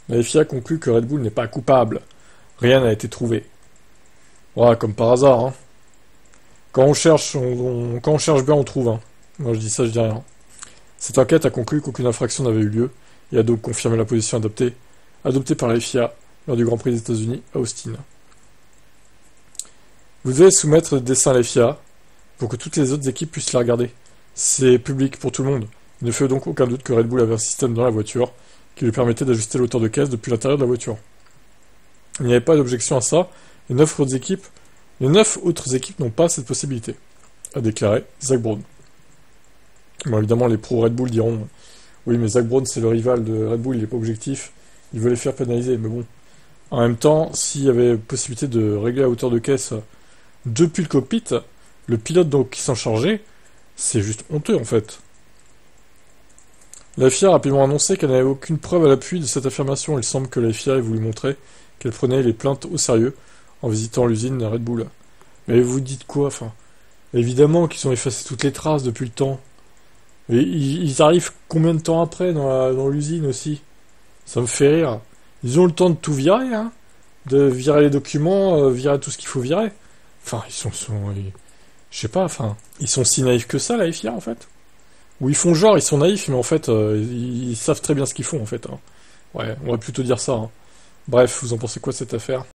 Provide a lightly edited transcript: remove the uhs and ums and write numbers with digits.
La FIA conclut que Red Bull n'est pas coupable. Rien n'a été trouvé. Voilà, comme par hasard, hein. Quand on cherche, quand on cherche bien, on trouve, hein. Moi je dis ça, je dis rien. Cette enquête a conclu qu'aucune infraction n'avait eu lieu et a donc confirmé la position adoptée par la FIA lors du Grand Prix des États-Unis à Austin. Vous devez soumettre des dessins à la FIA pour que toutes les autres équipes puissent les regarder. C'est public pour tout le monde. Il ne fait donc aucun doute que Red Bull avait un système dans la voiture qui lui permettait d'ajuster la hauteur de caisse depuis l'intérieur de la voiture. Il n'y avait pas d'objection à ça, les 9 autres équipes n'ont pas cette possibilité, a déclaré Zak Brown. Bon, évidemment, les pros Red Bull diront oui, mais Zak Brown, c'est le rival de Red Bull, il n'est pas objectif, il veut les faire pénaliser, mais bon. En même temps, s'il y avait possibilité de régler la hauteur de caisse depuis le cockpit, le pilote donc qui s'en chargeait, c'est juste honteux en fait. La FIA a rapidement annoncé qu'elle n'avait aucune preuve à l'appui de cette affirmation. Il semble que la FIA ait voulu montrer qu'elle prenait les plaintes au sérieux en visitant l'usine Red Bull. Mais vous dites quoi, enfin, évidemment qu'ils ont effacé toutes les traces depuis le temps. Et ils arrivent combien de temps après dans l'usine aussi? Ça me fait rire. Ils ont le temps de tout virer, hein, de virer les documents, virer tout ce qu'il faut virer. Enfin, je sais pas, enfin, ils sont si naïfs que ça, la FIA, en fait. Ou ils font genre, ils sont naïfs, mais en fait, ils savent très bien ce qu'ils font, en fait, hein. Ouais, on va plutôt dire ça, hein. Bref, vous en pensez quoi de cette affaire?